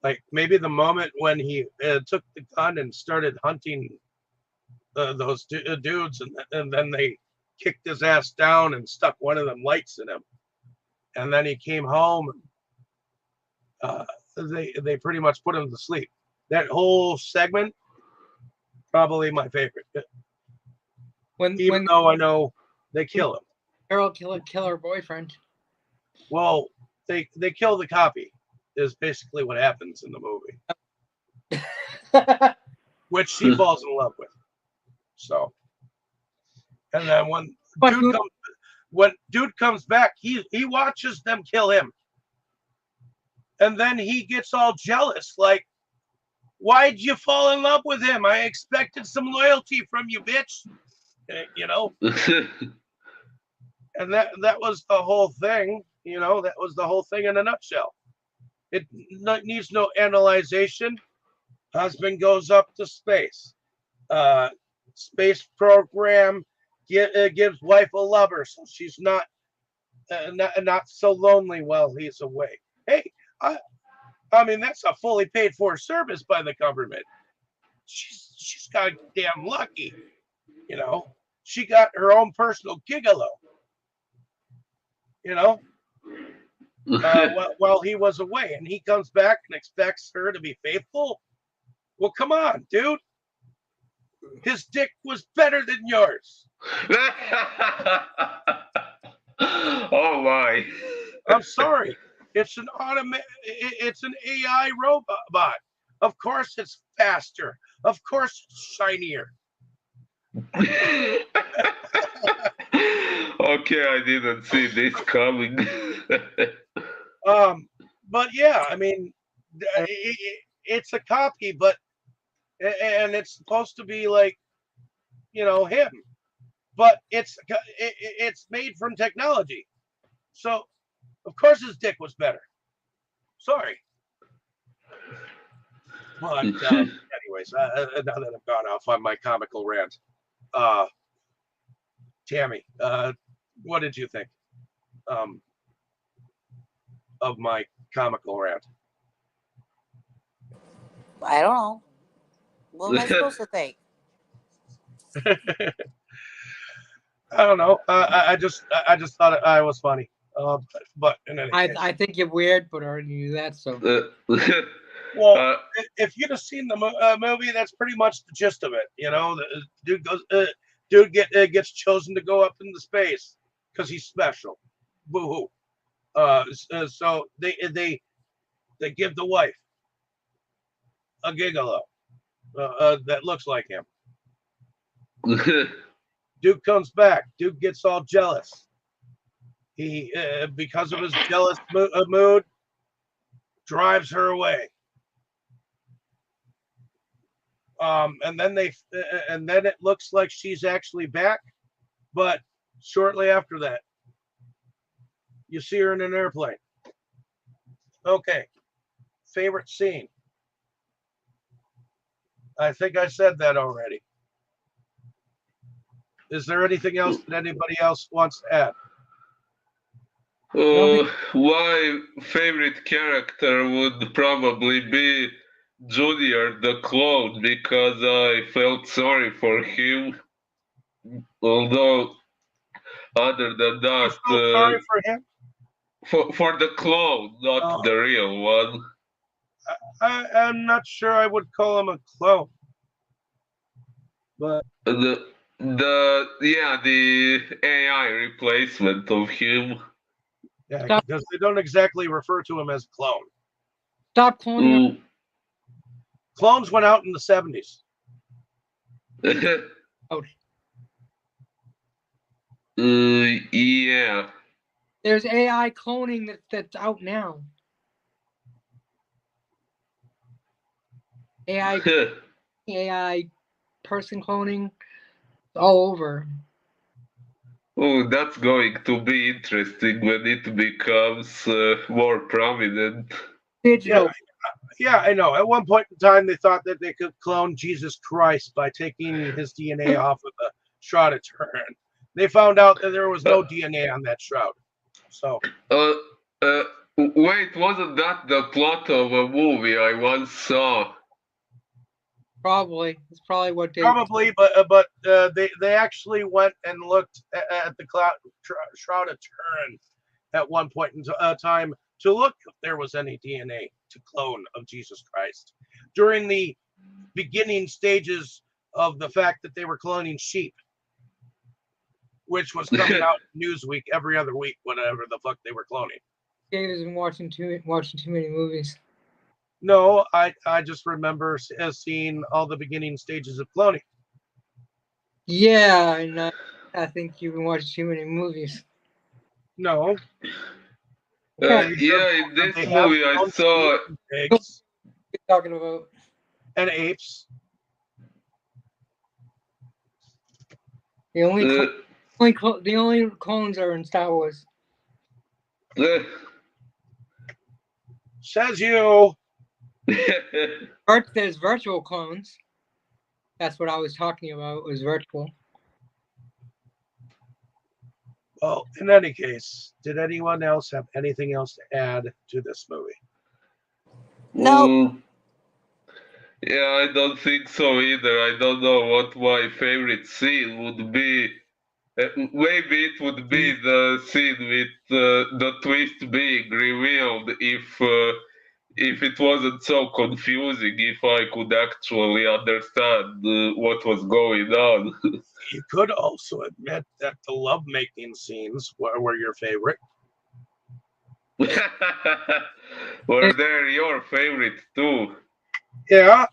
Like maybe the moment when he took the gun and started hunting those dudes, and then they kicked his ass down and stuck one of them lights in him, and then he came home. They pretty much put him to sleep. That whole segment, probably my favorite. Even though I know they kill him. Girl kill her boyfriend. Well, they kill the copy. Is basically what happens in the movie, which she falls in love with. So, and then when dude comes back, he watches them kill him, and then he gets all jealous, like, why'd you fall in love with him? I expected some loyalty from you, bitch. And that was the whole thing. That was the whole thing in a nutshell. It needs no analyzation. Husband goes up to space. Space program gives wife a lover, so she's not so lonely while he's away. Hey, I mean that's a fully paid for service by the government. She's goddamn lucky, She got her own personal gigolo. While he was away, and he comes back and expects her to be faithful. Well, come on, dude. His dick was better than yours. Oh my! I'm sorry. It's an It's an AI robot. Of course, it's faster. Of course, it's shinier. Okay, I didn't see this coming. But yeah, I mean, it's a copy, and it's supposed to be like, him, but it's made from technology, so of course his dick was better. Sorry, but anyways, now that I've gone off on my comical rant, Tammy, what did you think of my comical rant? I don't know. What am I supposed to think? I don't know. I just thought I was funny. But in any case. I think you're weird, but I already knew that. So. Well, if you'd have seen the movie, that's pretty much the gist of it. The dude gets chosen to go up into space because he's special. Boo hoo. So they give the wife a gigolo that looks like him. Dude comes back. Dude gets all jealous. He, because of his jealous mood, drives her away. And then it looks like she's actually back, but shortly after that, you see her in an airplane. Okay, favorite scene. I think I said that already. Is there anything else that anybody else wants to add? My favorite character would probably be Junior the clone because I felt sorry for him. Although, other than You that, feel sorry for him? for the clone, not Oh. the real one. I'm not sure I would call him a clone, but The AI replacement of him. yeah, Stop. because they don't exactly refer to him as clone. Stop cloning. Clones went out in the 70s. Oh, Yeah. there's AI cloning that's out now. AI person cloning all over. Oh, that's going to be interesting when it becomes more prominent. Digital. Yeah, I know. At one point in time, they thought that they could clone Jesus Christ by taking his DNA off of the Shroud of Turin. They found out that there was no DNA on that shroud. So, Uh, uh, Wait, wasn't that the plot of a movie I once saw? Probably. It's probably what they. probably, but they actually went and looked at the Shroud of Turin at one point in time to look if there was any DNA to clone of Jesus Christ during the beginning stages of the fact that they were cloning sheep, which was coming out in Newsweek every other week, whatever the fuck they were cloning. David's been watching too many movies. No, I just remember seeing all the beginning stages of cloning. Yeah, and I think you've been watching too many movies. No. Yeah, in this movie I saw pigs. What are you talking about? And apes. The only clones are in Star Wars. Says you. There's virtual clones. That's what I was talking about. Was virtual. Well, in any case, did anyone else have anything else to add to this movie? No. Yeah, I don't think so either. I don't know what my favorite scene would be. Maybe it would be the scene with the twist being revealed if it wasn't so confusing, if I could actually understand what was going on. You could also admit that the lovemaking scenes were your favorite. Were they your favorite too? Yeah.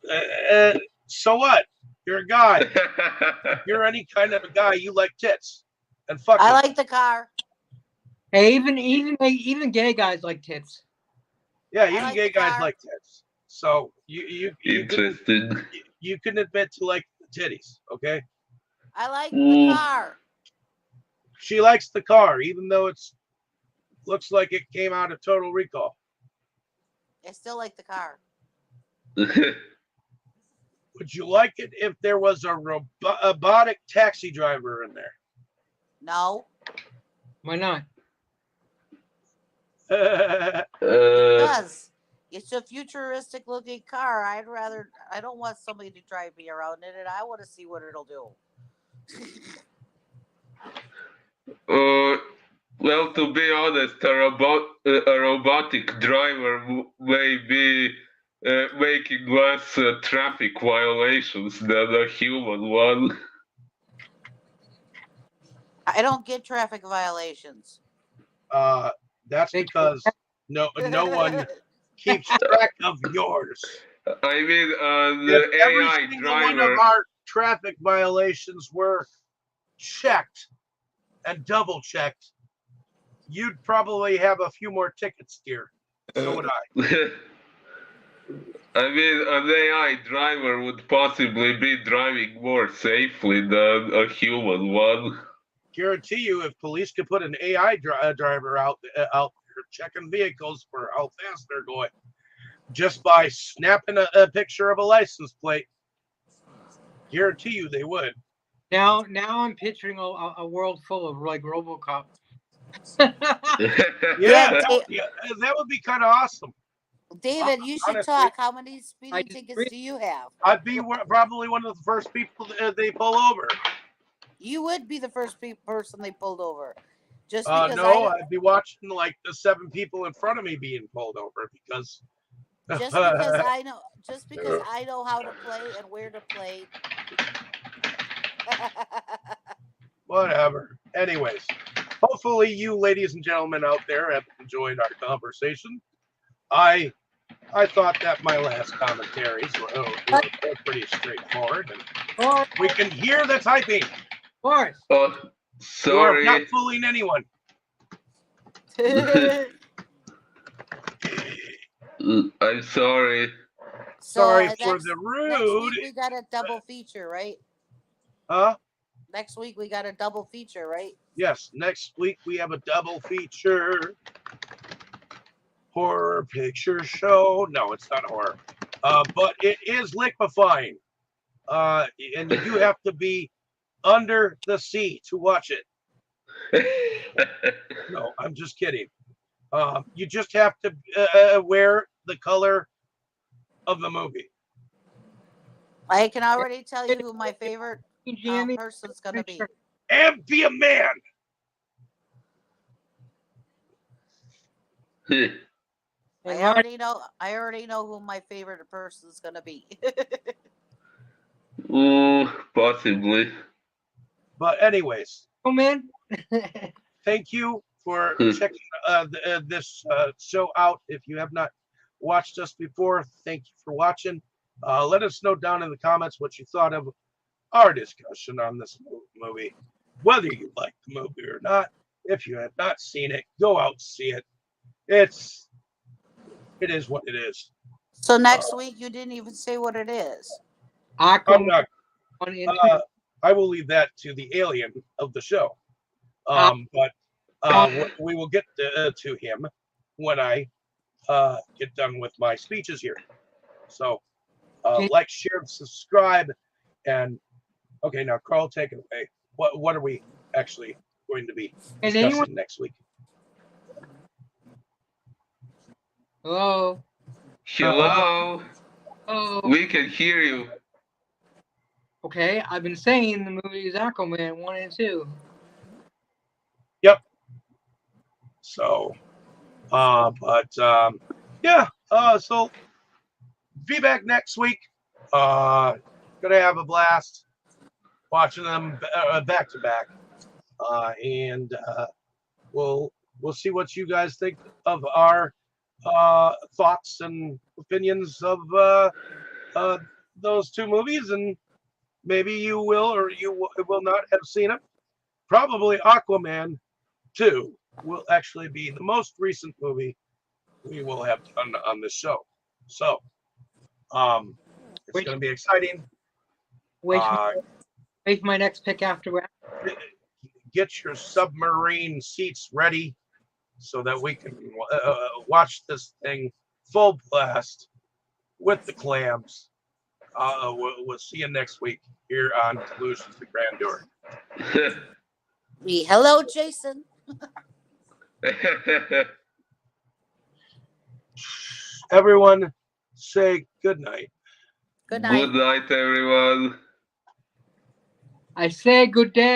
So what? You're a guy. If you're any kind of a guy, you like tits. And fuck I it. like the car. Hey, even gay guys like tits. Yeah, even like gay the guys car. like tits. So you Interesting. you can admit to like the titties, okay? I like the car. She likes the car, even though it's looks like it came out of Total Recall. I still like the car. Would you like it if there was a robotic taxi driver in there? No. Why not? Because it's a futuristic looking car. I don't want somebody to drive me around in it. I want to see what it'll do. Well, to be honest, a robotic driver may be making less traffic violations than a human one. I don't get traffic violations. That's because no one keeps track of yours. I mean, If the every AI single driver. one of our traffic violations were checked and double checked, you'd probably have a few more tickets here. So would I. I mean, an AI driver would possibly be driving more safely than a human one. Guarantee you, if police could put an AI driver out there checking vehicles for how fast they're going, just by snapping a picture of a license plate, guarantee you they would. Now I'm picturing a world full of like RoboCop. Yeah, that would be kind of awesome. David, you should honestly, talk. How many I speeding disagree. tickets do you have? I'd be probably one of the first people they pull over. You would be the first person they pulled over. Just because No, I'd be watching like the 7 people in front of me being pulled over because. just because I know how to play and where to play. Whatever. Anyways, hopefully you ladies and gentlemen out there have enjoyed our conversation. I thought that my last commentaries were pretty straightforward, and we can hear the typing. Boris. Oh, You are not sorry. fooling anyone. I'm sorry. Sorry So, for the next rude. week we got a double feature, right? Huh? Next week we got a double feature, right? Yes, next week we have a double feature horror picture show. No, it's not horror. But it is liquefying. And you do have to be under the sea to watch it. No, I'm just kidding. You just have to wear the color of the movie. I can already tell you who my favorite Jamie, person's gonna be. And be a man. I already know who my favorite person's gonna be. Possibly. But anyways, oh man. thank you for checking this show out. If you have not watched us before, thank you for watching. Let us know down in the comments what you thought of our discussion on this movie, whether you like the movie or not. If you have not seen it, go out and see it. It is what it is. So next week you didn't even say what it is. I'm not. One and two. I will leave that to the alien of the show. But we will get to him when I get done with my speeches here. So like, share, subscribe, and okay, now Carl, take it away. What are we actually going to be discussing next week? Hello. Hello. Oh. We can hear you. Okay, I've been saying the movie is Aquaman 1 and 2. Yep. So, yeah. So be back next week. Gonna have a blast watching them back to back, and we'll see what you guys think of our thoughts and opinions of those 2 movies, and maybe you will or you will not have seen them. Probably Aquaman 2 will actually be the most recent movie we will have done on this show. So, it's going to be exciting. Wait for my next pick after. Get your submarine seats ready so that we can watch this thing full blast with the clams. We'll see you next week here on Delusions of Grandeur. Hello, Jason. Everyone, say good night. Good night. Good night, everyone. I say good day.